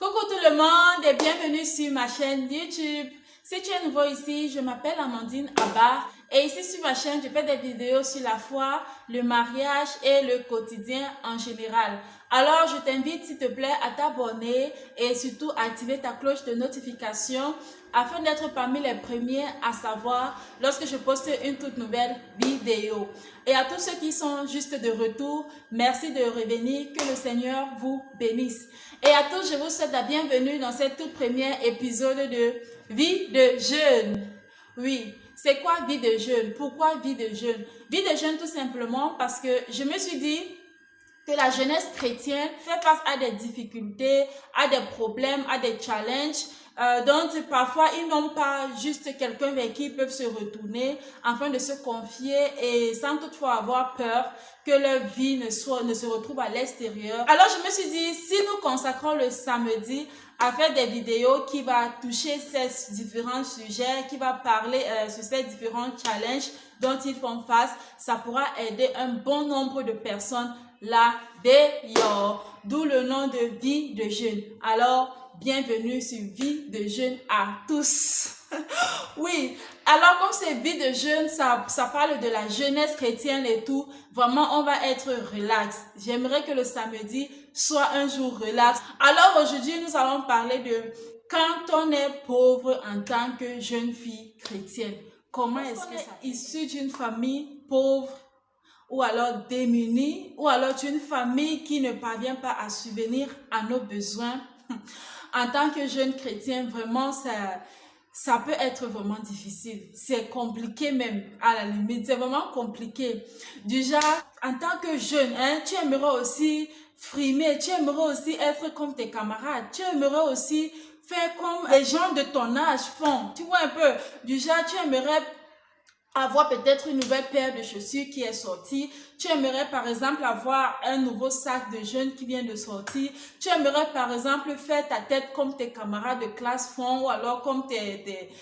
Coucou tout le monde et bienvenue sur ma chaîne YouTube. Si tu es nouveau ici, je m'appelle Amandine Abba et ici sur ma chaîne, je fais des vidéos sur la foi, le mariage et le quotidien en général. Alors, je t'invite s'il te plaît à t'abonner et surtout à activer ta cloche de notification afin d'être parmi les premiers à savoir lorsque je poste une toute nouvelle vidéo. Et à tous ceux qui sont juste de retour, merci de revenir, que le Seigneur vous bénisse. Et à tous, je vous souhaite la bienvenue dans cette toute première épisode de Vie de jeûne. Oui, c'est quoi vie de jeûne? Pourquoi vie de jeûne? Vie de jeûne tout simplement parce que je me suis dit que la jeunesse chrétienne fait face à des difficultés, à des problèmes, à des challenges. Donc parfois ils n'ont pas juste quelqu'un vers qui ils peuvent se retourner afin de se confier et sans toutefois avoir peur que leur vie ne se retrouve à l'extérieur. Alors je me suis dit, si nous consacrons le samedi à faire des vidéos qui va toucher ces différents sujets, qui va parler sur ces différents challenges dont ils font face, ça pourra aider un bon nombre de personnes là-dehors. D'où le nom de vie de jeûne. Alors, bienvenue sur vie de jeûne à tous. Oui, alors comme c'est vie de jeûne, ça parle de la jeunesse chrétienne et tout. Vraiment, on va être relax. J'aimerais que le samedi soit un jour relax. Alors aujourd'hui, nous allons parler de quand on est pauvre en tant que jeune fille chrétienne. Comment est-ce que ça est issu d'une famille pauvre ou alors démunie ou alors d'une famille qui ne parvient pas à subvenir à nos besoins? En tant que jeune chrétien, vraiment, ça peut être vraiment difficile. C'est compliqué même, à la limite. C'est vraiment compliqué. Déjà, en tant que jeune, tu aimerais aussi frimer, tu aimerais aussi être comme tes camarades, tu aimerais aussi faire comme les gens de ton âge font. Tu vois un peu, déjà, tu aimerais avoir peut-être une nouvelle paire de chaussures qui est sortie. Tu aimerais par exemple avoir un nouveau sac de jeunes qui vient de sortir. Tu aimerais par exemple faire ta tête comme tes camarades de classe font ou alors comme tes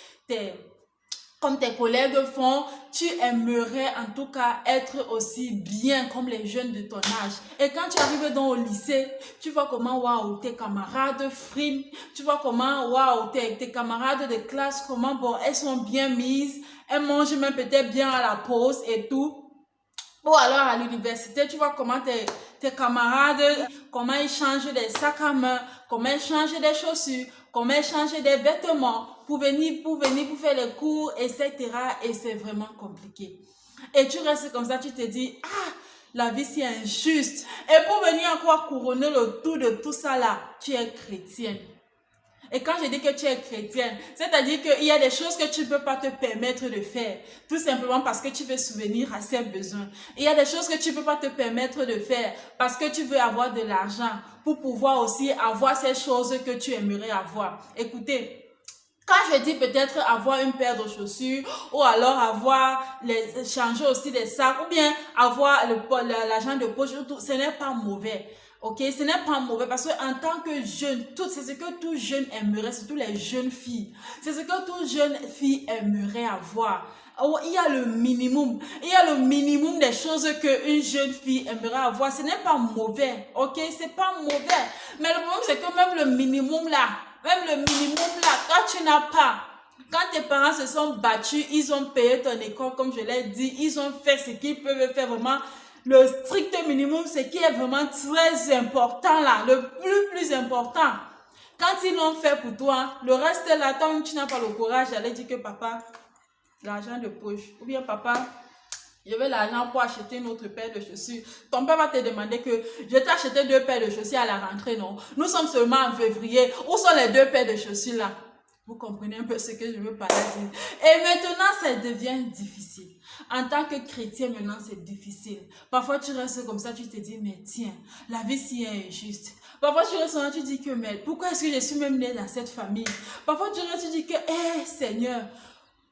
collègues font. Tu aimerais en tout cas être aussi bien comme les jeunes de ton âge. Et quand tu arrives dans au lycée, tu vois comment waouh, tes camarades friment. Tu vois comment waouh, tes camarades de classe, comment bon, elles sont bien mises. Elles mangent même peut-être bien à la pause et tout. Ou alors à l'université, tu vois comment tes camarades, comment ils changent des sacs à main, comment ils changent des chaussures, comment ils changent des vêtements pour venir pour faire les cours, etc. Et c'est vraiment compliqué. Et tu restes comme ça, tu te dis, ah, la vie c'est injuste. Et pour venir encore couronner le tout de tout ça là, tu es chrétienne. Et quand je dis que tu es chrétienne, c'est-à-dire qu'il y a des choses que tu ne peux pas te permettre de faire, tout simplement parce que tu veux subvenir à ses besoins. Il y a des choses que tu ne peux pas te permettre de faire parce que tu veux avoir de l'argent pour pouvoir aussi avoir ces choses que tu aimerais avoir. Écoutez, quand je dis peut-être avoir une paire de chaussures ou alors changer aussi des sacs ou bien avoir l'argent de poche, ce n'est pas mauvais. Ok, ce n'est pas mauvais parce qu'en tant que jeune, c'est ce que tout jeune aimerait, surtout les jeunes filles. C'est ce que toute jeune fille aimerait avoir. Oh, il y a le minimum des choses qu'une jeune fille aimerait avoir. Ce n'est pas mauvais, ok, c'est pas mauvais. Mais le problème c'est que même le minimum là, quand tu n'as pas, quand tes parents se sont battus, ils ont payé ton école comme je l'ai dit, ils ont fait ce qu'ils peuvent faire vraiment. Le strict minimum, ce qui est vraiment très important là, le plus important. Quand ils l'ont fait pour toi, le reste là, tant que tu n'as pas le courage d'aller dire que papa, l'argent de poche, ou bien papa, je veux l'argent pour acheter une autre paire de chaussures. Ton père va te demander que je t'ai acheté 2 paires de chaussures à la rentrée, non? Nous sommes seulement en février. Où sont les 2 paires de chaussures là? Vous comprenez un peu ce que je veux parler dire. Et maintenant, ça devient difficile. En tant que chrétien, maintenant, c'est difficile. Parfois, tu restes comme ça, tu te dis, mais tiens, la vie si est injuste. Parfois, tu restes là, tu dis que, mais pourquoi est-ce que je suis même née dans cette famille? Parfois, tu restes, tu dis que, Seigneur,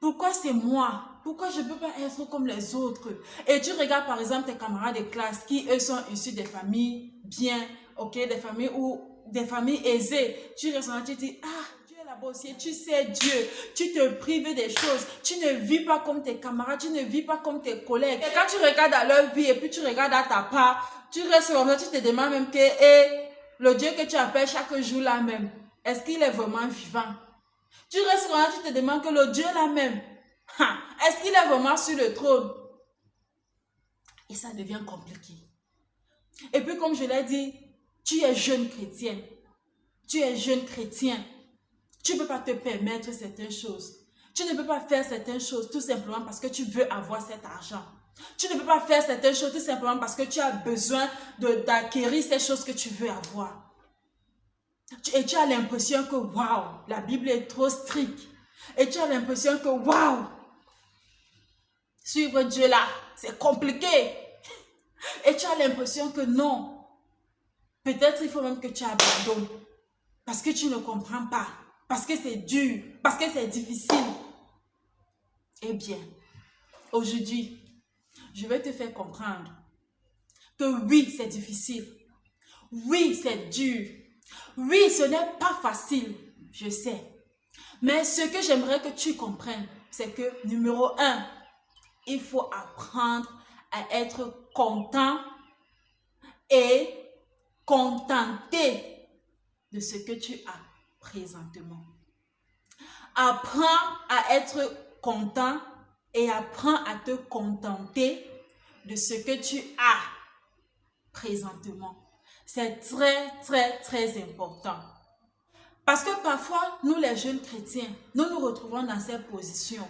pourquoi c'est moi? Pourquoi je ne peux pas être comme les autres? Et tu regardes par exemple tes camarades de classe qui, eux, sont issus des familles bien, ok, des familles aisées. Tu restes là, tu dis, ah, là-bas aussi, tu sais Dieu, tu te prives des choses, tu ne vis pas comme tes camarades, tu ne vis pas comme tes collègues. Et quand tu regardes à leur vie et puis tu regardes à ta part, tu restes comme ça, tu te demandes même que, le Dieu que tu appelles chaque jour là même, est-ce qu'il est vraiment vivant? Tu restes là, tu te demandes que le Dieu là même, est-ce qu'il est vraiment sur le trône? Et ça devient compliqué. Et puis comme je l'ai dit, tu es jeune chrétien. Tu es jeune chrétien. Tu ne peux pas te permettre certaines choses. Tu ne peux pas faire certaines choses tout simplement parce que tu veux avoir cet argent. Tu ne peux pas faire certaines choses tout simplement parce que tu as besoin d'acquérir ces choses que tu veux avoir. Et tu as l'impression que waouh, la Bible est trop stricte. Et tu as l'impression que waouh, suivre Dieu là, c'est compliqué. Et tu as l'impression que non. Peut-être il faut même que tu abandonnes. Parce que tu ne comprends pas. Parce que c'est dur. Parce que c'est difficile. Eh bien, aujourd'hui, je vais te faire comprendre que oui, c'est difficile. Oui, c'est dur. Oui, ce n'est pas facile. Je sais. Mais ce que j'aimerais que tu comprennes, c'est que numéro 1, il faut apprendre à être content et contenté de ce que tu as présentement. Apprends à être content et apprends à te contenter de ce que tu as présentement. C'est très, très, très important. Parce que parfois, nous les jeunes chrétiens, nous nous retrouvons dans cette position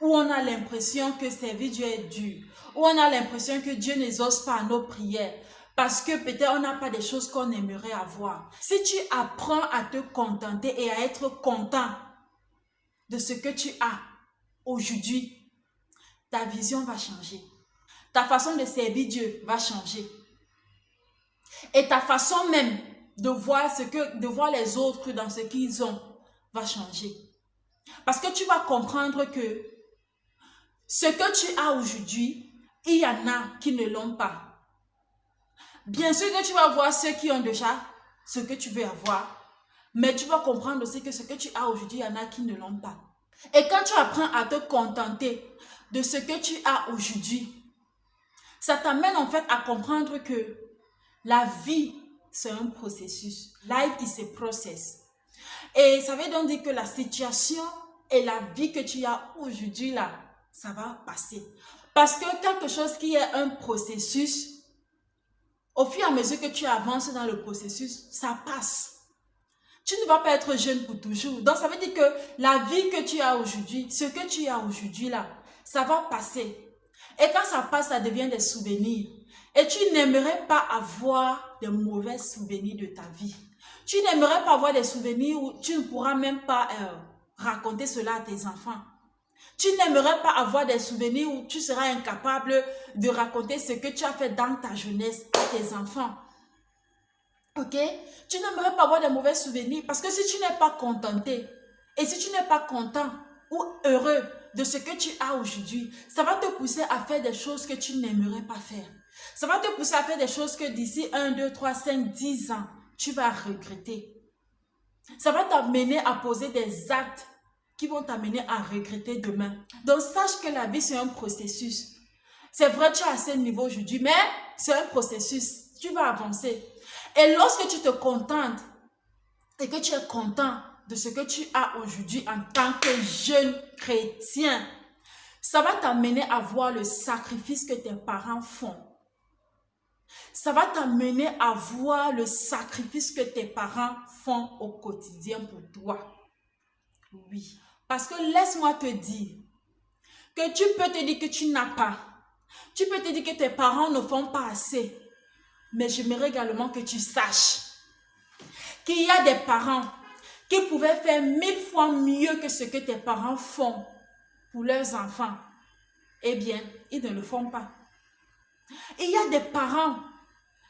où on a l'impression que servir Dieu est dur, où on a l'impression que Dieu n'exauce pas nos prières, parce que peut-être on n'a pas des choses qu'on aimerait avoir. Si tu apprends à te contenter et à être content de ce que tu as aujourd'hui, ta vision va changer. Ta façon de servir Dieu va changer. Et ta façon même de voir les autres dans ce qu'ils ont va changer. Parce que tu vas comprendre que ce que tu as aujourd'hui, il y en a qui ne l'ont pas. Bien sûr que tu vas voir ceux qui ont déjà ce que tu veux avoir, mais tu vas comprendre aussi que ce que tu as aujourd'hui, il y en a qui ne l'ont pas. Et quand tu apprends à te contenter de ce que tu as aujourd'hui, ça t'amène en fait à comprendre que la vie, c'est un processus. Life is a process. Et ça veut donc dire que la situation et la vie que tu as aujourd'hui là, ça va passer. Parce que quelque chose qui est un processus, au fur et à mesure que tu avances dans le processus, ça passe. Tu ne vas pas être jeune pour toujours. Donc ça veut dire que la vie que tu as aujourd'hui, ce que tu as aujourd'hui là, ça va passer. Et quand ça passe, ça devient des souvenirs. Et tu n'aimerais pas avoir de mauvais souvenirs de ta vie. Tu n'aimerais pas avoir des souvenirs où tu ne pourras même pas raconter cela à tes enfants. Tu n'aimerais pas avoir des souvenirs où tu seras incapable de raconter ce que tu as fait dans ta jeunesse à tes enfants. Ok? Tu n'aimerais pas avoir de mauvais souvenirs parce que si tu n'es pas contenté et si tu n'es pas content ou heureux de ce que tu as aujourd'hui, ça va te pousser à faire des choses que tu n'aimerais pas faire. Ça va te pousser à faire des choses que d'ici 1, 2, 3, 5, 10 ans, tu vas regretter. Ça va t'amener à poser des actes qui vont t'amener à regretter demain. Donc, sache que la vie, c'est un processus. C'est vrai, tu es à ce niveau aujourd'hui, mais c'est un processus. Tu vas avancer. Et lorsque tu te contentes et que tu es content de ce que tu as aujourd'hui en tant que jeune chrétien, ça va t'amener à voir le sacrifice que tes parents font. Ça va t'amener à voir le sacrifice que tes parents font au quotidien pour toi. Oui. Parce que laisse-moi te dire que tu peux te dire que tu n'as pas. Tu peux te dire que tes parents ne font pas assez. Mais j'aimerais également que tu saches qu'il y a des parents qui pouvaient faire 1000 fois mieux que ce que tes parents font pour leurs enfants. Eh bien, ils ne le font pas. Il y a des parents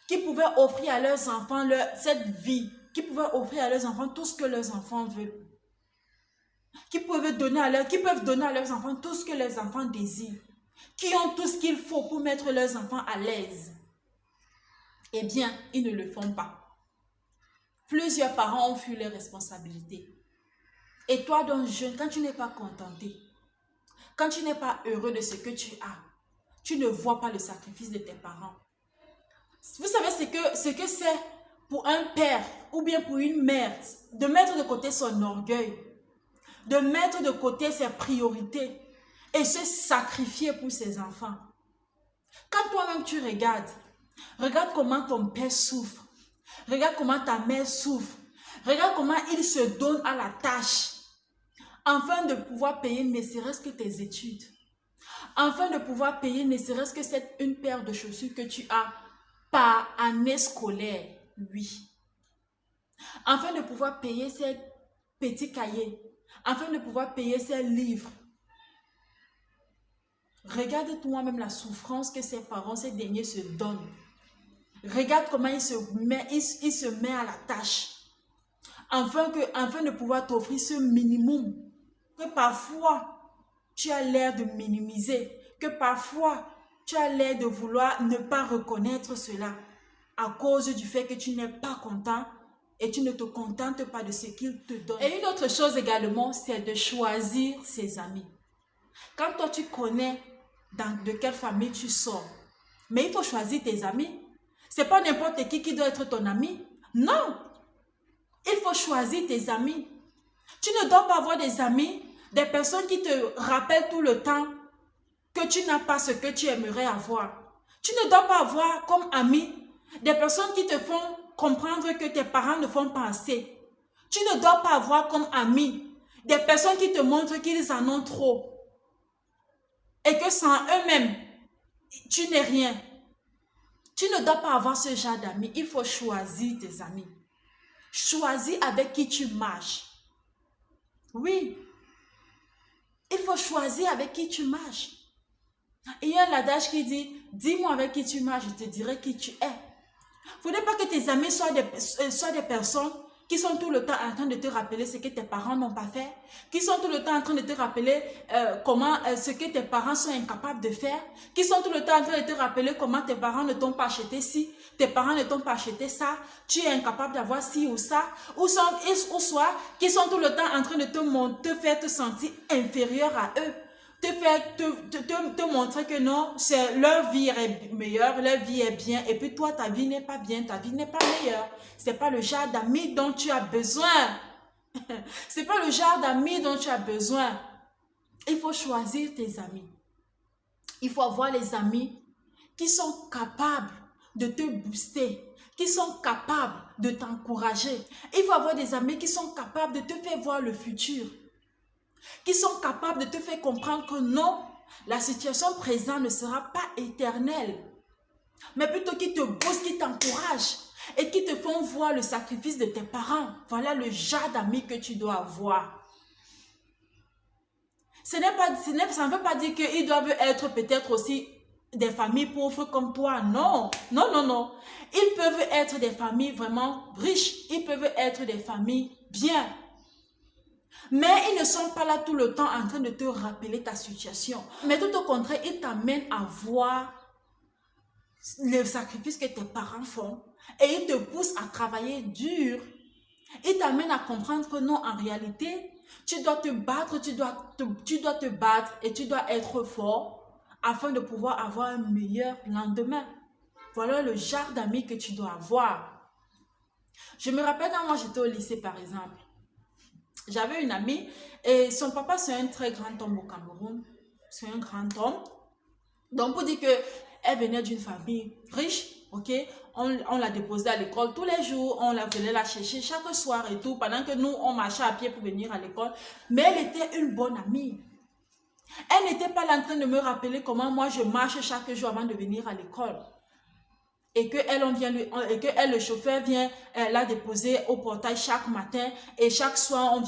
qui pouvaient offrir à leurs enfants cette vie, qui pouvaient offrir à leurs enfants tout ce que leurs enfants veulent. Qui peuvent donner à leurs enfants tout ce que les enfants désirent. Qui ont tout ce qu'il faut pour mettre leurs enfants à l'aise. Eh bien, ils ne le font pas. Plusieurs parents ont fui leurs responsabilités. Et toi, donc jeune, quand tu n'es pas contenté, quand tu n'es pas heureux de ce que tu as, tu ne vois pas le sacrifice de tes parents. Vous savez ce que c'est pour un père ou bien pour une mère de mettre de côté son orgueil, de mettre de côté ses priorités et se sacrifier pour ses enfants. Quand toi-même tu regardes, regarde comment ton père souffre, regarde comment ta mère souffre, regarde comment il se donne à la tâche afin de pouvoir payer ne serait-ce que tes études, afin de pouvoir payer ne serait-ce que une paire de chaussures que tu as par année scolaire, oui. Afin de pouvoir payer ces petits cahiers, afin de pouvoir payer ces livres. Regarde toi-même la souffrance que ces parents, ces derniers se donnent. Regarde comment il se met à la tâche. Afin de pouvoir t'offrir ce minimum que parfois tu as l'air de minimiser, que parfois tu as l'air de vouloir ne pas reconnaître cela à cause du fait que tu n'es pas content et tu ne te contentes pas de ce qu'il te donne. Et une autre chose également, c'est de choisir ses amis. Quand toi tu connais de quelle famille tu sors, mais il faut choisir tes amis. C'est pas n'importe qui doit être ton ami. Non! Il faut choisir tes amis. Tu ne dois pas avoir des amis, des personnes qui te rappellent tout le temps que tu n'as pas ce que tu aimerais avoir. Tu ne dois pas avoir comme amis des personnes qui te font comprendre que tes parents ne font pas assez. Tu ne dois pas avoir comme amis des personnes qui te montrent qu'ils en ont trop et que sans eux-mêmes, tu n'es rien. Tu ne dois pas avoir ce genre d'amis. Il faut choisir tes amis. Choisis avec qui tu marches. Oui. Il faut choisir avec qui tu marches. Il y a un adage qui dit, dis-moi avec qui tu marches, je te dirai qui tu es. Il ne faudrait pas que tes amis soient des personnes qui sont tout le temps en train de te rappeler ce que tes parents n'ont pas fait, qui sont tout le temps en train de te rappeler ce que tes parents sont incapables de faire, qui sont tout le temps en train de te rappeler comment tes parents ne t'ont pas acheté ci, tes parents ne t'ont pas acheté ça, tu es incapable d'avoir ci ou ça, ou soit qui sont tout le temps en train de te faire te sentir inférieur à eux, te montrer que non, leur vie est meilleure, leur vie est bien, et puis toi, ta vie n'est pas bien, ta vie n'est pas meilleure. Ce n'est pas le genre d'amis dont tu as besoin. Ce n'est pas le genre d'amis dont tu as besoin. Il faut choisir tes amis. Il faut avoir les amis qui sont capables de te booster, qui sont capables de t'encourager. Il faut avoir des amis qui sont capables de te faire voir le futur, qui sont capables de te faire comprendre que non, la situation présente ne sera pas éternelle, mais plutôt qui te boostent, qui t'encouragent et qui te font voir le sacrifice de tes parents. Voilà le genre d'amis que tu dois avoir. Ça ne veut pas dire qu'ils doivent être peut-être aussi des familles pauvres comme toi. Non, non, non, non. Ils peuvent être des familles vraiment riches. Ils peuvent être des familles bien. Mais ils ne sont pas là tout le temps en train de te rappeler ta situation. Mais tout au contraire, ils t'amènent à voir le sacrifice que tes parents font. Et ils te poussent à travailler dur. Ils t'amènent à comprendre que non, en réalité, tu dois te battre, tu dois te battre et tu dois être fort afin de pouvoir avoir un meilleur lendemain. Voilà le genre d'amis que tu dois avoir. Je me rappelle quand moi j'étais au lycée par exemple. J'avais une amie et son papa c'est un très grand homme au Cameroun. C'est un grand homme. Donc pour dire qu'elle venait d'une famille riche, ok, on l'a déposée à l'école tous les jours, on venait la chercher chaque soir et tout, pendant que nous on marchait à pied pour venir à l'école. Mais elle était une bonne amie. Elle n'était pas là en train de me rappeler comment moi je marche chaque jour avant de venir à l'école. Et que le chauffeur vient la déposer au portail chaque matin et chaque soir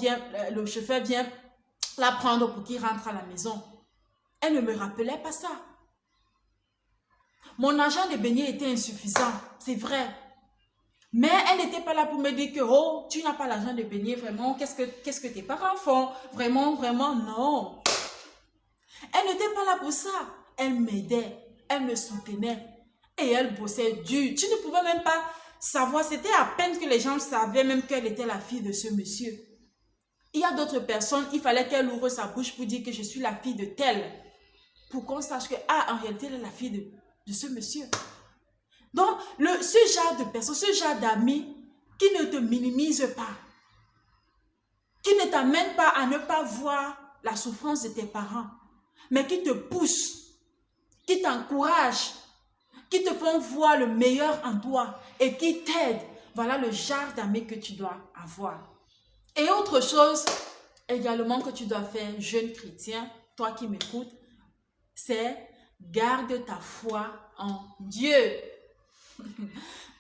le chauffeur vient la prendre pour qu'il rentre à la maison. Elle ne me rappelait pas ça. Mon argent de beignet était insuffisant, c'est vrai. Mais elle n'était pas là pour me dire que oh, tu n'as pas l'argent de beignet, vraiment, qu'est-ce que tes parents font? Vraiment, vraiment, non. Elle n'était pas là pour ça. Elle m'aidait, elle me soutenait. Et elle bossait dur. Tu ne pouvais même pas savoir. C'était à peine que les gens savaient même qu'elle était la fille de ce monsieur. Il y a d'autres personnes, il fallait qu'elle ouvre sa bouche pour dire que je suis la fille de tel. Pour qu'on sache que, ah, en réalité, elle est la fille de ce monsieur. Donc, ce genre de personne, ce genre d'amis qui ne te minimise pas, qui ne t'amène pas à ne pas voir la souffrance de tes parents, mais qui te pousse, qui t'encourage, qui te font voir le meilleur en toi et qui t'aident. Voilà le genre d'amis que tu dois avoir. Et autre chose également que tu dois faire, jeune chrétien, toi qui m'écoutes, c'est garde ta foi en Dieu.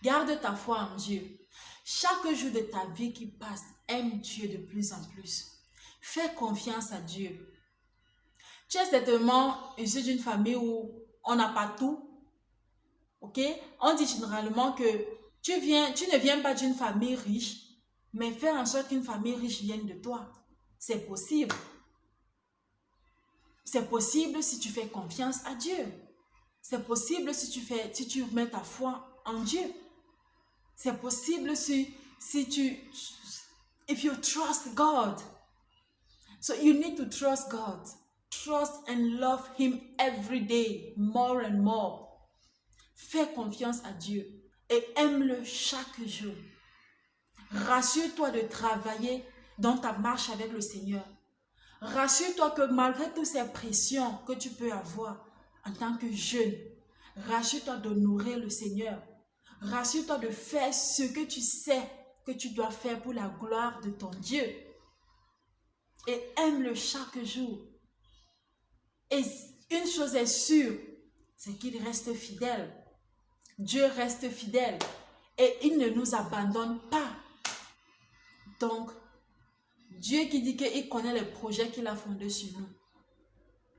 Garde ta foi en Dieu. Chaque jour de ta vie qui passe, aime Dieu de plus en plus. Fais confiance à Dieu. Tu es certainement issu d'une famille où on n'a pas tout. Ok? On dit généralement que tu ne viens pas d'une famille riche, mais fais en sorte qu'une famille riche vienne de toi. C'est possible. C'est possible si tu fais confiance à Dieu. C'est possible si tu mets ta foi en Dieu. C'est possible if you trust God. So you need to trust God. Trust and love Him every day, more and more. Fais confiance à Dieu et aime-le chaque jour. Rassure-toi de travailler dans ta marche avec le Seigneur. Rassure-toi que malgré toutes ces pressions que tu peux avoir en tant que jeune, rassure-toi d'honorer le Seigneur. Rassure-toi de faire ce que tu sais que tu dois faire pour la gloire de ton Dieu. Et aime-le chaque jour. Et une chose est sûre, c'est qu'il reste fidèle. Dieu reste fidèle et il ne nous abandonne pas. Donc, Dieu qui dit qu'il connaît les projets qu'il a fondés sur nous,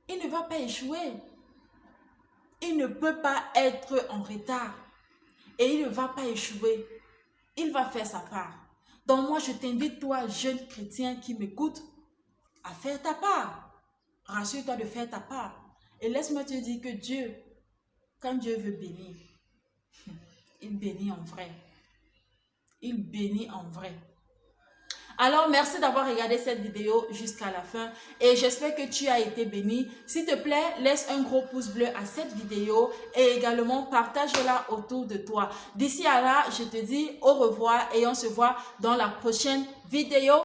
il ne va pas échouer. Il ne peut pas être en retard et il ne va pas échouer. Il va faire sa part. Donc moi, je t'invite, toi, jeune chrétien qui m'écoute, à faire ta part. Rassure-toi de faire ta part. Et laisse-moi te dire que Dieu, quand Dieu veut bénir, il bénit en vrai. Il bénit en vrai. Alors, merci d'avoir regardé cette vidéo jusqu'à la fin et j'espère que tu as été béni. S'il te plaît, laisse un gros pouce bleu à cette vidéo et également partage-la autour de toi. D'ici à là, je te dis au revoir et on se voit dans la prochaine vidéo.